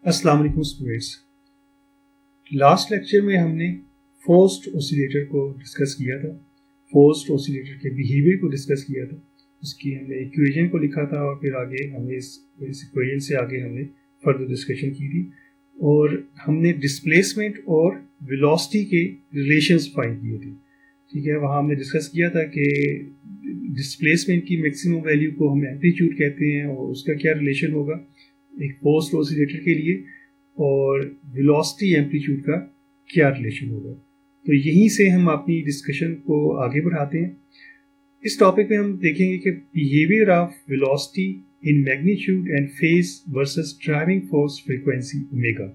अस्सलाम वालेकुम students. Last lecture में हमने फोर्स्ड ऑसिलेटर को डिस्कस किया था। फोर्स्ड ऑसिलेटर के बिहेवियर को डिस्कस किया था। उसकी हमने इक्वेशन को लिखा था और फिर आगे हमने इस इक्वेशन से आगे हमने फर्दर डिस्कशन की थी और हमने डिस्प्लेसमेंट और वेलोसिटी के रिलेशंस फाइंड किए थे। ठीक है, वहाँ हमने डिस्कस किया था कि डिस्प्लेसमेंट की मैक्सिमम वैल्यू को हम एम्पलीट्यूड कहते हैं और उसका क्या रिलेशन होगा एक फोर्स्ड ऑसिलेटर के लिए और वेलोसिटी एम्पलीट्यूड का क्या रिलेशन होगा। तो यहीं से हम अपनी डिस्कशन को आगे बढ़ाते हैं। इस टॉपिक में हम देखेंगे कि behaviour of velocity in magnitude and phase versus driving force frequency omega.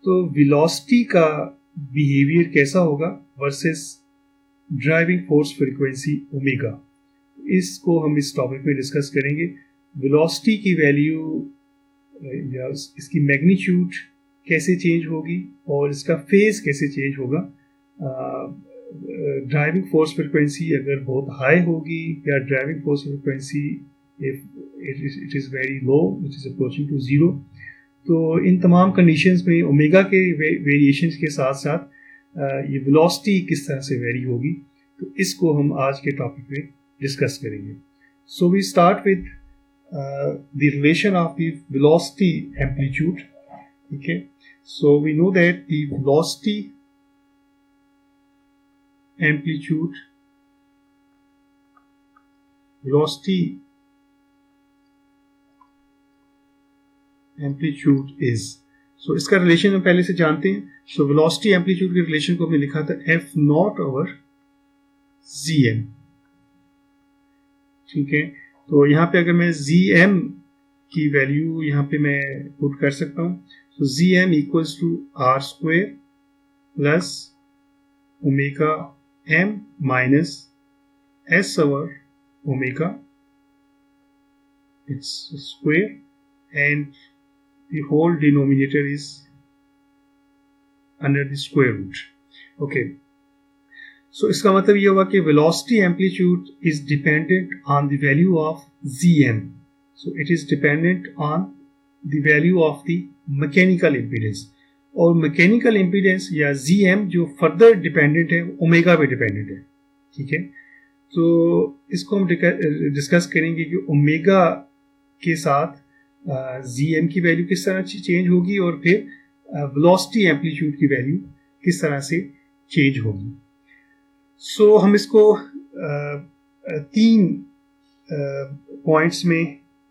तो वेलोसिटी का बिहेवियर कैसा होगा versus driving force frequency omega, इसको हम इस टॉपिक में डिस्कस करेंगे। वेलोसिटी की वैल्यू या इसकी मैग्नीट्यूड कैसे चेंज होगी और इसका फेज कैसे चेंज होगा। ड्राइविंग फोर्स फ्रीक्वेंसी अगर बहुत हाई होगी या driving force frequency it is very low, it is approaching to zero. तो इन तमाम कंडीशंस में ओमेगा के वेरिएशंस के साथ साथ ये वेलोसिटी किस तरह से वेरी होगी, तो इसको हम आज के टॉपिक में डिस्कस करेंगे। So we start with the relation of the velocity amplitude. Okay, so we know that the velocity amplitude is, so इसका रिलेशन हम पहले से जानते हैं। so velocity amplitude के रिलेशन को हमने लिखा था f नॉट ओवर zm। ठीक है, तो यहाँ पे अगर मैं Zm की वैल्यू यहाँ पे मैं पुट कर सकता हूँ। तो Zm equals to r square plus omega m minus s over omega its square and the whole denominator is under the square root. Okay, so इसका मतलब ये होगा कि velocity amplitude is dependent on the value of Zm। So it is dependent on the value of the mechanical impedance, और mechanical impedance या Zm जो further dependent है omega पे डिपेंडेंट है। ठीक है, तो इसको हम डिस्कस करेंगे कि ओमेगा के साथ Zm की वैल्यू किस तरह चेंज होगी और फिर वेलोसिटी एम्पलीट्यूड की वैल्यू किस तरह से चेंज होगी। सो हम इसको तीन पॉइंट्स में,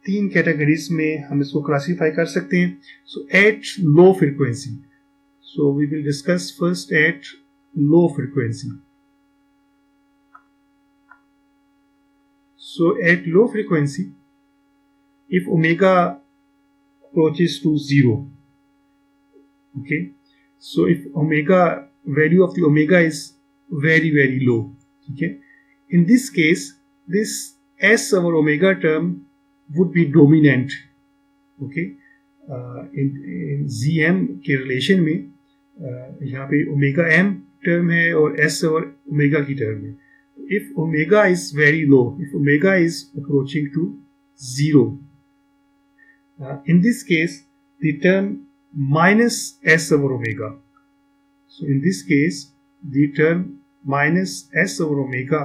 तीन कैटेगरीज में हम इसको क्लासीफाई कर सकते हैं। So at low frequency, so we will discuss first at low frequency. So at low frequency if omega approaches to zero, okay, so if omega value of the omega is very low, okay, in this case this s over omega term would be dominant, okay, in Zm के relation में यहाँ पे omega m term है और s over omega की term है। if omega is very low, if omega is approaching to zero, in this case the term minus s over omega, so in this case the term minus s over omega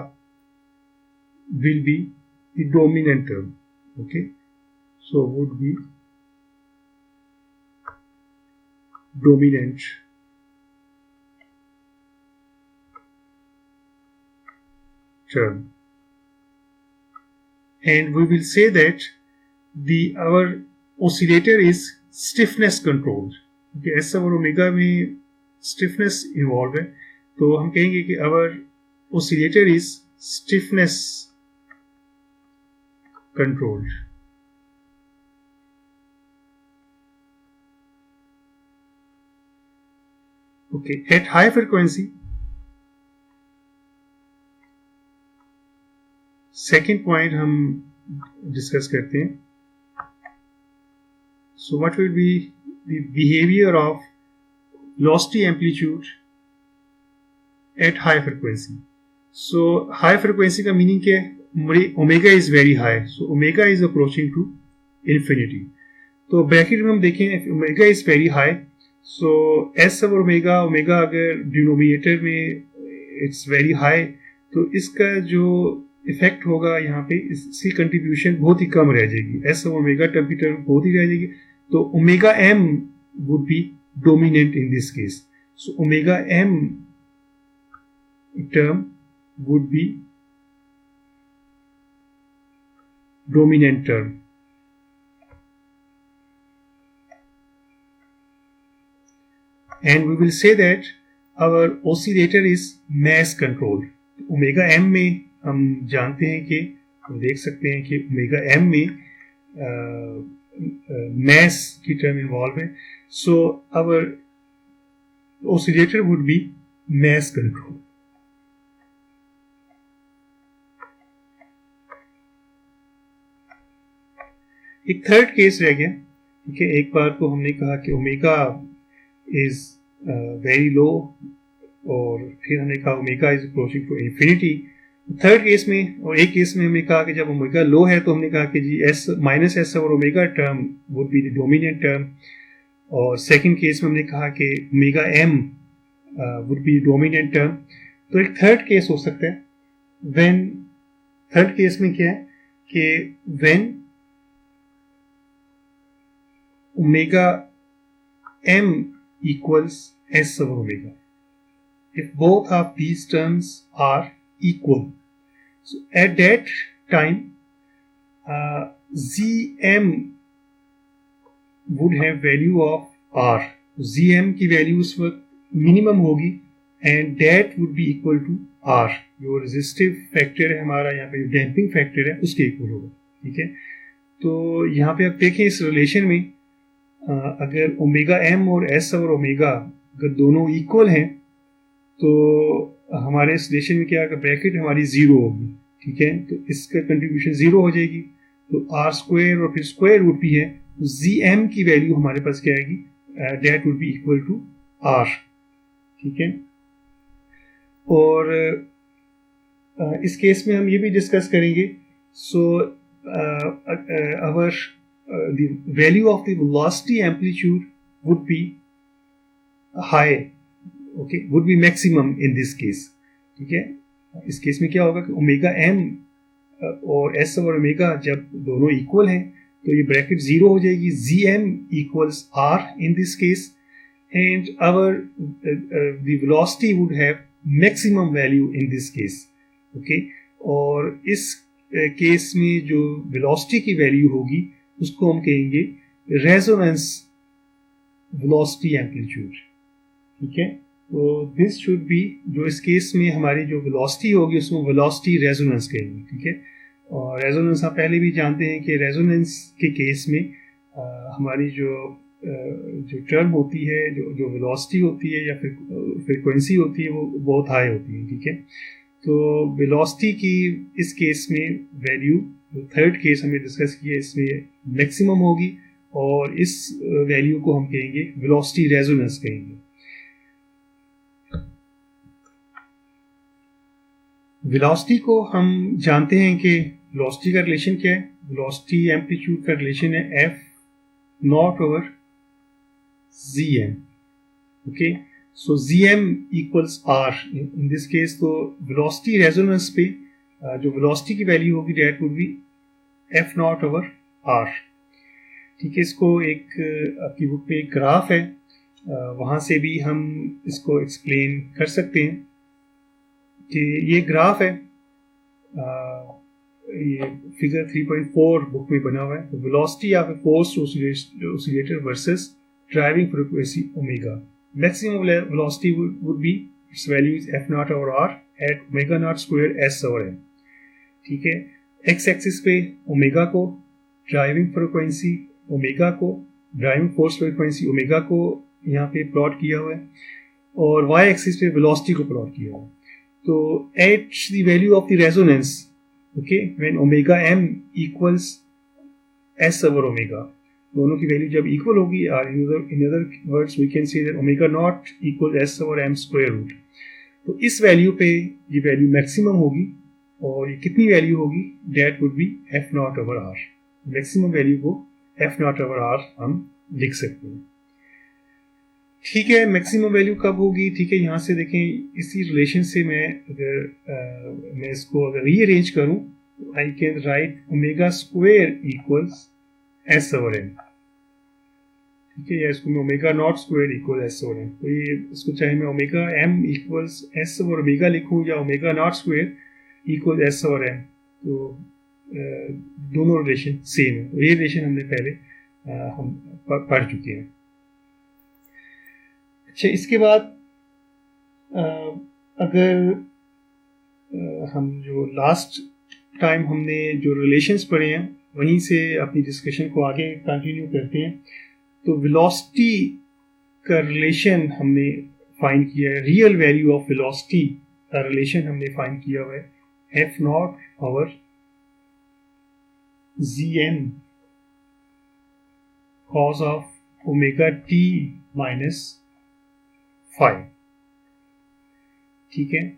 will be the dominant term, okay, so would be dominant term, and we will say that our oscillator is stiffness controlled, okay, s over omega में stiffness involved है, तो हम कहेंगे कि our oscillator is stiffness controlled। okay, at high frequency, second point हम discuss करते हैं। so what will be the behavior of velocity amplitude at high frequency? so high frequency का मीनिंग क्या है? omega is very high, so omega is approaching to infinity। तो bracket में हम देखें omega is very high, so S over omega, omega अगर denominator में it's very high तो इसका जो इफेक्ट होगा यहाँ पे इसकी कंट्रीब्यूशन बहुत ही कम रह जाएगी, एस ओवर ओमेगा टर्म की टर्म बहुत ही रह जाएगी, तो omega M would be dominant in this case, so omega M term would be dominant term. And we will say that our oscillator is mass controlled. Omega M में हम जानते हैं कि हम देख सकते हैं कि ओमेगा एम में mass की term involved है, so our oscillator would be mass controlled. एक थर्ड केस रह गया, ठीक है। एक बार तो हमने कहा कि ओमेगा इज वेरी लो और फिर हमने कहा omega is approaching to infinity. Third case में और एक केस में हमने कहा कि जब ओमेगा लो है तो हमने कहा कि जी एस माइनस एस और omega term would be the dominant term, और सेकंड केस में हमने कहा कि omega M would be dominant term. तो एक थर्ड केस हो सकता है व्हेन, थर्ड केस में क्या है कि when omega m equals s over omega, if both of these terms are equal, so at that time zm would have value of r, zm की वैल्यू उस वक्त मिनिमम होगी and that would be equal to r, जो resistive factor है हमारा यहाँ पे, damping factor है उसके इक्वल होगा, ठीक है। तो यहाँ पे आप देखें इस रिलेशन में अगर ओमेगा एम और एस और ओमेगा अगर दोनों इक्वल हैं तो हमारे इस रिलेशन में क्या, अगर ब्रैकेट हमारी जीरो होगी, ठीक है, तो इसका कंट्रीब्यूशन जीरो हो जाएगी, तो आर स्क्वायर और फिर स्क्वायर रूट भी है, तो जी एम की वैल्यू हमारे पास क्या आएगी, that would be equal to R, ठीक है। और इस केस में हम ये भी डिस्कस करेंगे, सो अवर the value of the velocity amplitude would be high, okay, would be maximum in this case, ठीक है। इस केस में क्या होगा कि ओमेगा एम और एस और ओमेगा जब दोनों इक्वल हैं तो ये ब्रैकेट जीरो हो जाएगी, Z M equals R in this case and our the velocity would have maximum value in this case, okay. और इस केस में जो वेलोसिटी की वैल्यू होगी उसको हम कहेंगे रेजोनेंस वेलोसिटी एम्पलीट्यूड, ठीक है। तो दिस शुड बी, जो इस केस में हमारी जो वेलोसिटी होगी उसको वेलोसिटी रेजोनेंस कहेंगे, ठीक है। और रेजोनेंस आप पहले भी जानते हैं कि रेजोनेंस के केस में हमारी जो टर्म होती है, जो वेलोसिटी होती है या फिर फ्रीक्वेंसी होती है वो बहुत हाई होती है, ठीक है। तो वेलोसिटी की इस केस में वैल्यू, थर्ड केस हमें डिस्कस किया, इसमें मैक्सिमम होगी और इस वैल्यू को हम कहेंगे वेलोसिटी रेजोनेंस कहेंगे। वेलोसिटी को हम जानते हैं कि वेलोसिटी का रिलेशन क्या है, वेलोसिटी एम्पलीट्यूड का रिलेशन है F naught over Z M, okay. So Z M equals R in this case, तो वेलोसिटी रेजोनेंस पे जो वेलोसिटी की वैल्यू होगी that would be F naught over R, ठीक है। इसको एक आपकी बुक पे एक ग्राफ है, वहाँ से भी हम इसको एक्सप्लेन कर सकते हैं कि ये ग्राफ है, ये फिगर 3.4 बुक में बना हुआ है। तो velocity of a forced oscillator versus driving frequency omega, maximum velocity would be, it's value is F naught over R at omega naught square S over M, ठीक है। एक्स एक्सिस पे omega को, driving frequency omega को, driving force frequency omega को यहाँ पे plot किया हुआ है, और वाई एक्सिस पे वेलोसिटी को प्लॉट किया हुआ है। तो at the value of the resonance, okay, when omega M equals S over omega, दोनों की वैल्यू जब इक्वल होगी, और in other words we can say that omega naught equal S over M square root, तो इस value पे ये value maximum होगी, और ये कितनी वैल्यू होगी, that would be F naught over R, maximum value को एफ नॉट ओवर आर हम लिख सकते हैं। ठीक है, मैक्सिमम वैल्यू कब होगी? ठीक है, यहाँ से देखें, इसी रिलेशन से मैं इसको अगर रीअरेंज करूँ, I can write omega square equals S over N. ठीक है, या इसको मैं omega naught square equal S over N. तो ये इसको चाहे मैं omega M equals S over omega लिखूँ या omega naught square equal S over N, तो दोनों रिलेशन सेम है। तो ये रिलेशन हमने पहले हम पढ़ चुके हैं। अच्छा, इसके बाद अगर हम जो लास्ट टाइम हमने जो रिलेशंस पढ़े हैं वहीं से अपनी डिस्कशन को आगे कंटिन्यू करते हैं। तो वेलोसिटी का रिलेशन हमने फाइंड किया है, रियल वैल्यू ऑफ वेलोसिटी का रिलेशन हमने फाइंड किया हुआ है F naught over G N cos of omega T minus 5। ठीक है,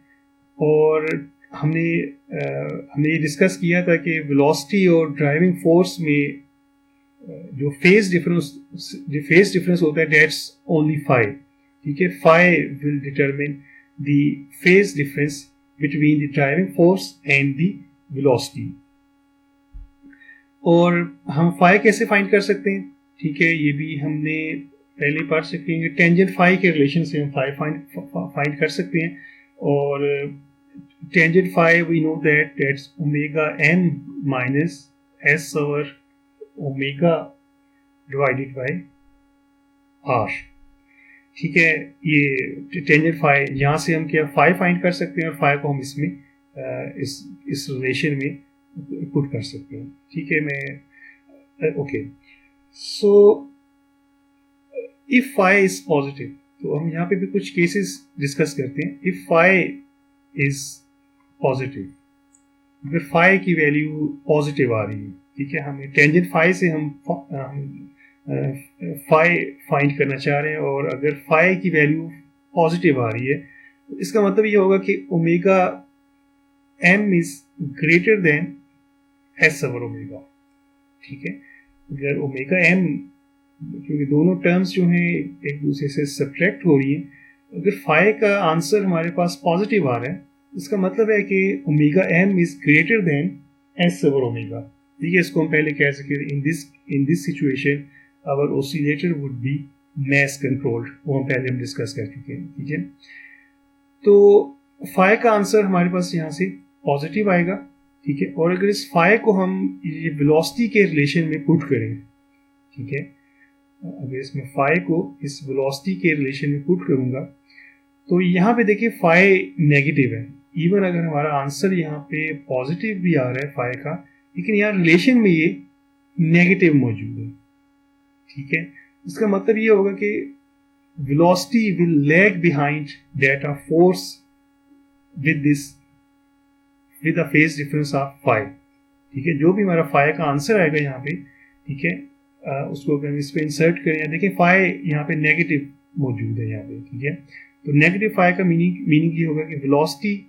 और हमने ये डिस्कस किया था कि वेलोसिटी और ड्राइविंग फोर्स में जो फेज डिफरेंस होता है दैट्स ओनली 5। ठीक है, 5 will determine the phase difference between the driving force and the velocity. और हम 5 कैसे फाइंड कर सकते हैं? ठीक है, ये भी हमने पहले पढ़ सकते हैं। टेंजेंट फाई के रिलेशन से हम फाइंड कर सकते हैं। और tangent phi we know that's omega M minus S over omega divided by R. ठीक है, ये टेंजेंट फाई, यहाँ से हम क्या फाई फाइंड कर सकते हैं और फाई को हम इसमें इस रिलेशन में पुट कर सकते हैं। ठीक है, मैं okay, so if phi is positive, तो हम यहाँ पे भी कुछ केसेस डिस्कस करते हैं। इफ फाई इज पॉजिटिव, अगर फाई की वैल्यू पॉजिटिव आ रही है, ठीक है, हमें टेंजेंट फाई से हम फाई फाइंड करना चाह रहे हैं, और अगर फाई की वैल्यू पॉजिटिव आ रही है तो इसका मतलब ये होगा कि omega M is greater than S over omega. ठीक है, अगर ओमेगा एम, क्योंकि दोनों टर्म्स जो हैं एक दूसरे से सब्ट्रैक्ट हो रही हैं, अगर फाई का आंसर हमारे पास पॉजिटिव आ रहा है, इसका मतलब है कि omega M is greater than S over omega. ठीक है, इसको हम पहले कह सके in this situation our oscillator would be mass controlled, वो हम पहले डिस्कस कर चुके हैं। ठीक है, तो फाई का आंसर हमारे पास यहाँ से पॉजिटिव आएगा। ठीक है, और अगर इस फाई को हम ये वेलोसिटी के रिलेशन में पुट करें, ठीक है, अगर इसमें फाई को इस वेलोसिटी के रिलेशन में पुट करूंगा, तो यहाँ पे देखिए फाई नेगेटिव है। इवन अगर हमारा आंसर यहाँ पे पॉजिटिव भी आ रहा है फाई का, लेकिन यहाँ रिलेशन में ये नेगेटिव मौजूद है। ठीक है, इसका मतलब ये होगा कि velocity will lag behind that of force with a phase difference of phi. ठीक है, जो भी हमारा फाई का आंसर आएगा यहाँ पे, ठीक है, उसको अगर हम इस पे इंसर्ट करें, देखिए फाई यहाँ पे नेगेटिव मौजूद है यहाँ पे। ठीक है, तो नेगेटिव फाई का मीनिंग ये होगा कि velocity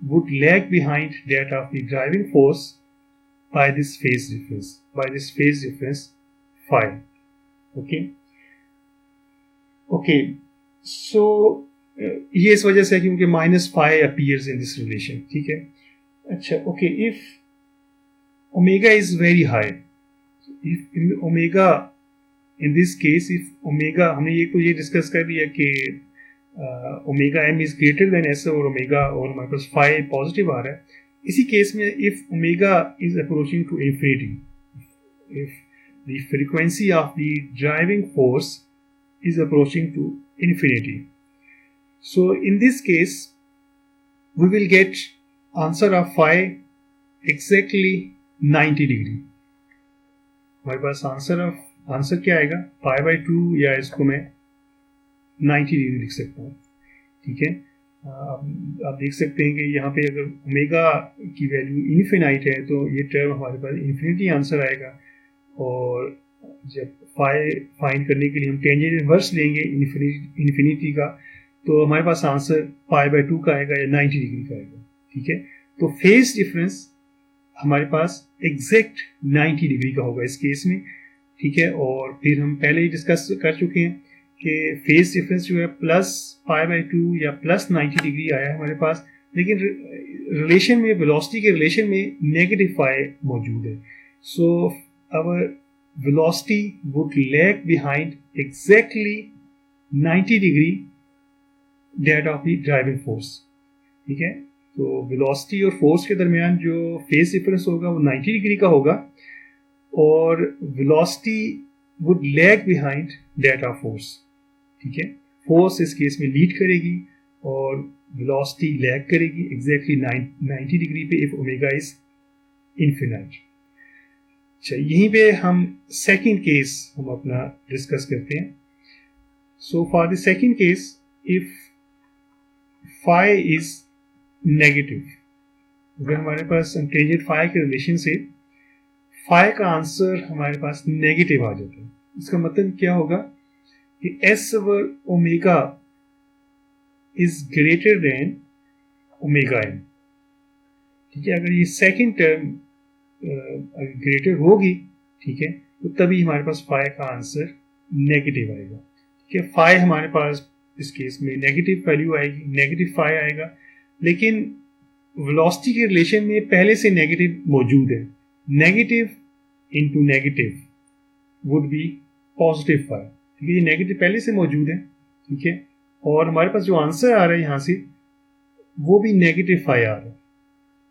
would lag behind that of the driving force by this phase difference phi. Okay, so ये इस वजह से है क्योंकि minus phi appears in this relation. ठीक है, अच्छा, okay, if omega is very high, if omega in this case, if omega, हमने ये डिस्कस कर लिया कि omega m is greater than s over omega, और हमारे पास phi पॉजिटिव आ रहा है। इसी केस में if omega is approaching to infinity, if the frequency of the driving force is approaching to infinity, so in this case we will get answer of phi exactly 90 degree। हमारे पास answer क्या आएगा? pi by 2, या इसको मैं 90 degree लिख सकता हूँ। ठीक है, आप देख सकते हैं कि यहाँ पे अगर ओमेगा की वैल्यू इनफिनाइट है तो ये टर्म हमारे पास इन्फिनिटी आंसर आएगा, और जब फाई फाइंड करने के लिए हम टेंजेंट इनवर्स लेंगे इन्फिनिटी का, तो हमारे पास आंसर पाई बाय 2 का आएगा या 90 डिग्री का आएगा। ठीक है, तो फेज डिफरेंस हमारे पास एग्जैक्ट 90 डिग्री का होगा इस केस में। ठीक है। और फिर हम पहले ही डिस्कस कर चुके हैं कि फेज डिफरेंस जो है +π/2 या +90 डिग्री आया हमारे पास, लेकिन रिलेशन में, वेलोसिटी के रिलेशन में नेगेटिव फाई मौजूद है। So our velocity would lag behind exactly 90 degree that of the driving force, ठीक है। तो वेलोसिटी और फोर्स के दरमियान जो फेज डिफरेंस होगा वो 90 डिग्री का होगा, और velocity would lag behind that of force, ठीक है। फोर्स इस केस में लीड करेगी और वेलोसिटी लैग करेगी एग्जैक्टली 90 डिग्री पे इफ ओमेगा इज इनफिनाइट। अच्छा, यहीं पे हम सेकंड केस हम अपना डिस्कस करते हैं। So for the second case, if phi is negative, अगर हमारे पास टेंजेंट फाई के रिलेशन से फाई का आंसर हमारे पास नेगेटिव आ जाता है, इसका मतलब क्या होगा कि S over omega is greater than omega M, ठीक है। अगर ये सेकंड टर्म ग्रेटर होगी, ठीक है, तो तभी हमारे पास फाई का आंसर नेगेटिव आएगा, ठीक है। फाई हमारे पास इस केस में नेगेटिव वैल्यू आएगी, नेगेटिव फाई आएगा, लेकिन वेलोसिटी के रिलेशन में पहले से नेगेटिव मौजूद है। Negative into negative would be positive phi, ठीक है। ये नेगेटिव पहले से मौजूद है, ठीक है, और हमारे पास जो आंसर आ रहा है यहाँ से वो भी नेगेटिव फाई आ रहा है,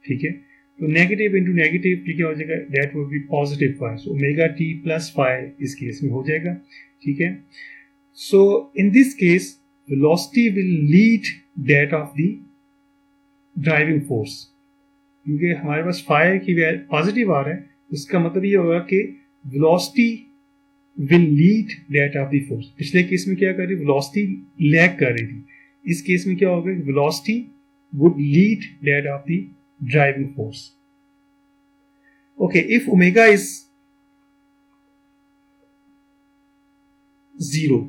ठीक है। तो नेगेटिव इंटू नेगेटिव, ठीक है, हो जाएगा that would be positive phi. So omega t plus phi इस केस में हो जाएगा, ठीक है। So in this case velocity will lead that of the driving force, क्योंकि हमारे पास फाई की पॉजिटिव आ रहा है, इसका मतलब ये होगा कि velocity will lead that of the force. पिछले केस में क्या कर रही, वेलोसिटी लैग कर रही थी, इस केस में क्या होगा, velocity would lead that of the driving force. Okay, if omega is 0,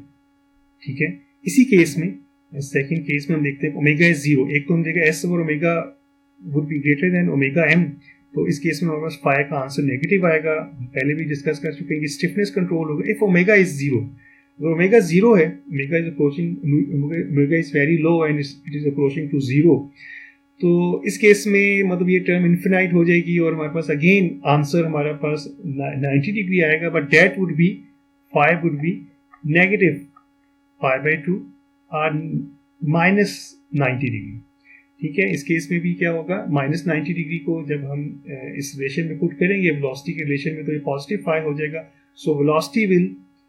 ठीक है, इसी केस में सेकेंड केस में हम देखते हैं ओमेगा इज 0, एक तो हम देखें S over omega would be greater than omega M, तो इस केस में हमारे पास फाई का आंसर नेगेटिव आएगा। हम पहले भी डिस्कस कर चुके हैं कि स्टिफनेस कंट्रोल होगा इफ ओमेगा इज 0। अगर ओमेगा 0 है, omega is approaching, omega is very low and it is approaching to 0, तो इस केस में मतलब ये टर्म इन्फिनाइट हो जाएगी और हमारे पास अगेन आंसर हमारे पास 90 डिग्री आएगा, but that would be, phi would be negative π/2 और -90 डिग्री, ठीक है। इस केस में भी क्या होगा, -90 डिग्री को जब हम इस रिलेशन में पुट करेंगे वेलोसिटी के रिलेशन में, तो ये पॉजिटिव फाई हो जाएगा। So velocity will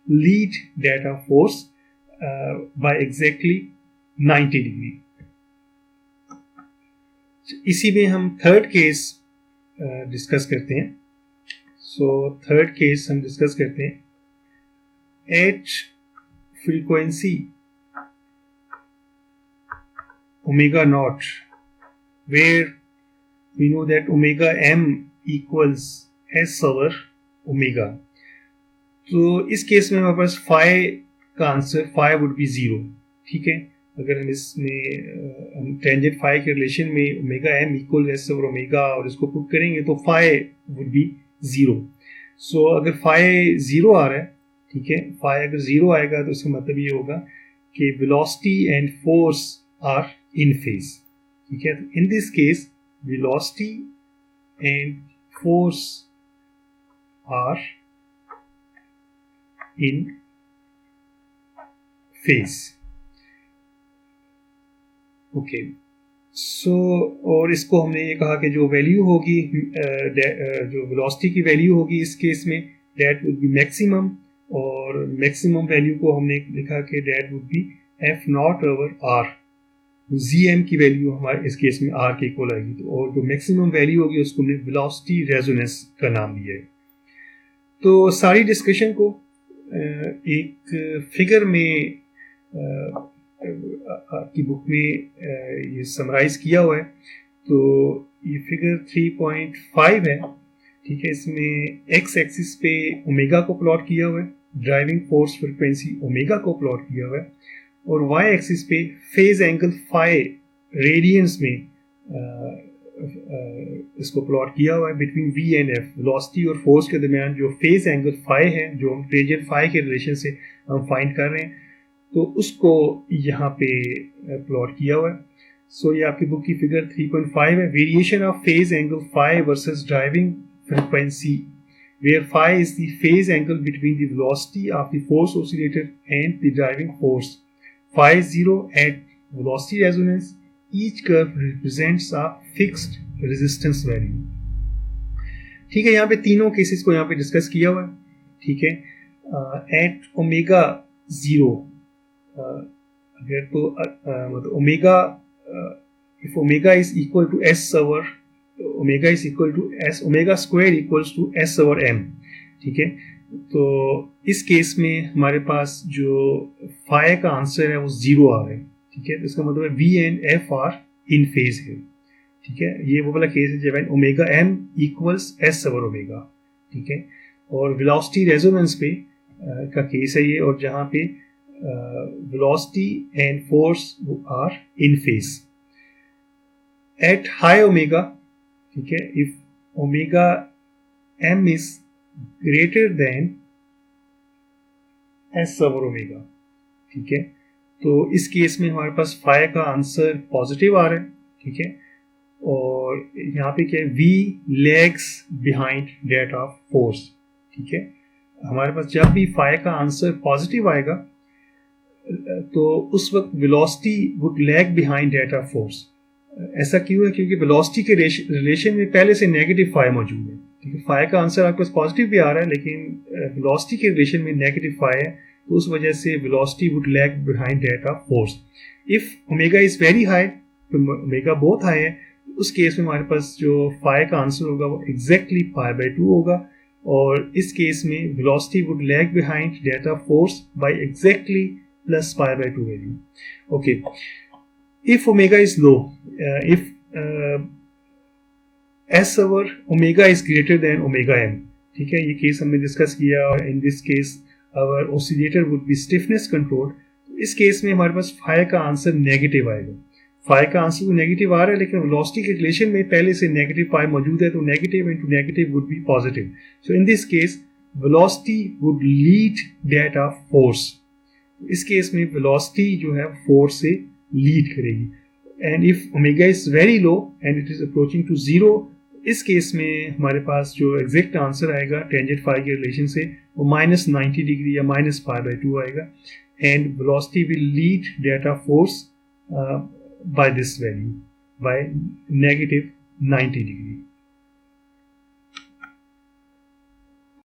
lead that of force by exactly 90 degree. इसी में हम थर्ड केस डिस्कस करते हैं। सो थर्ड केस हम डिस्कस करते हैं at frequency omega naught, where we know that omega m equals s over omega. तो इस केस में हमारे पास फाई का आंसर, फाई वुड बी 0, ठीक है। अगर हम इसमें हम टेंजेंट फाई के रिलेशन में omega M equal S over omega और इसको पुट करेंगे तो फाई वुड बी 0। सो अगर फाई 0 आ रहा है, ठीक है, फाई अगर 0 आएगा तो इसका मतलब ये होगा कि velocity and force are in phase, ठीक है। In this case velocity and force are in phase, okay। So और इसको हमने ये कहा कि जो वैल्यू होगी, जो वेलोसिटी की वैल्यू होगी इस केस में that would be maximum, और मैक्सिमम वैल्यू को हमने लिखा कि that would be f0 over r। Gm की वैल्यू हमारे इस केस में r के इक्वल आएगी, तो और जो मैक्सिमम वैल्यू होगी उसको हमने वेलोसिटी रेजोनेंस का नाम दिया है। तो सारी डिस्कशन को एक फिगर में आपकी बुक में ये समराइज किया हुआ है। तो ये फिगर 3.5 है, ठीक है। इसमें एक्स एक्सिस पे ओमेगा को प्लॉट किया हुआ है, ड्राइविंग फोर्स फ्रीक्वेंसी ओमेगा को प्लॉट किया हुआ है, और वाई एक्सिस पे फेज एंगल फाई रेडियंस में इसको प्लॉट किया हुआ है between v and f, velocity और फोर्स के दरमियान जो फेज एंगल फाई है, जो हम टेंजेंट फाई के रिलेशन से हम फाइंड कर रहे हैं, तो उसको यहाँ पे प्लॉट किया हुआ है। सो ये आपकी बुक की फिगर 3.5 है। Variation of phase angle phi versus driving frequency, where phi is the phase angle between the velocity of the force oscillator and the driving force. Phi is 0 at velocity resonance. Each curve represents a fixed resistance value. ठीक है, यहाँ पे तीनों cases को यहाँ पे discuss किया हुआ है। ठीक है, एट ओमेगा 0 अगर तो मतलब omega, if omega is equal to S over, omega is equal to S, omega square equals to S over M. ठीक है, तो इस केस में हमारे पास जो फाई का आंसर है वो 0 आ रहा है। ठीक है, तो इसका मतलब है V and F are in phase है। ठीक है, ये वो वाला केस है जब omega M equals S over omega. ठीक है, और वेलोसिटी रेजोनेंस पे का केस है ये, और जहाँ पे velocity and force are in phase at high omega. ठीक है, if omega M is greater than S over omega. ठीक है, तो इस केस में हमारे पास फाई का आंसर पॉजिटिव आ रहा है। ठीक है, और यहाँ पे क्या है, V lags behind that of force. ठीक है, हमारे पास जब भी फाई का आंसर पॉजिटिव आएगा तो उस वक्त velocity would lag behind that of force. ऐसा क्यों है? क्योंकि वेलोसिटी के रिलेशन में पहले से नेगेटिव फाई मौजूद है। ठीक है, फाई का आंसर आपके पास पॉजिटिव भी आ रहा है, लेकिन वेलोसिटी के रिलेशन में नेगेटिव फाई है, तो उस वजह से velocity would lag behind that of force. If omega is very high, तो ओमेगा बहुत हाई है, उस केस में हमारे पास जो फाई का आंसर होगा वो एग्जैक्टली पाई बाय 2 होगा, और इस केस में velocity would lag behind that of force by exactly plus pi by 2 value. Okay, if omega is low, if s over omega is greater than omega m, ठीक है, ये case हमने discuss किया, और in this case our oscillator would be stiffness controlled. तो इस case में हमारे पास फाई का आंसर नेगेटिव आएगा। फाई का आंसर तो नेगेटिव आ रहा है, लेकिन वेलोसिटी के रिलेशन में पहले से नेगेटिव फाई मौजूद है, तो negative into negative would be positive. So in this case velocity would lead that of force. इस केस में वेलोसिटी जो है फोर्स से लीड करेगी। And if omega is very low and it is approaching to 0, इस case में हमारे पास जो एग्जैक्ट आंसर आएगा टेंजेंट फाई के रिलेशन से वो -90 डिग्री या -π/2 आएगा, and velocity will lead that of force by this value, by -90 degree.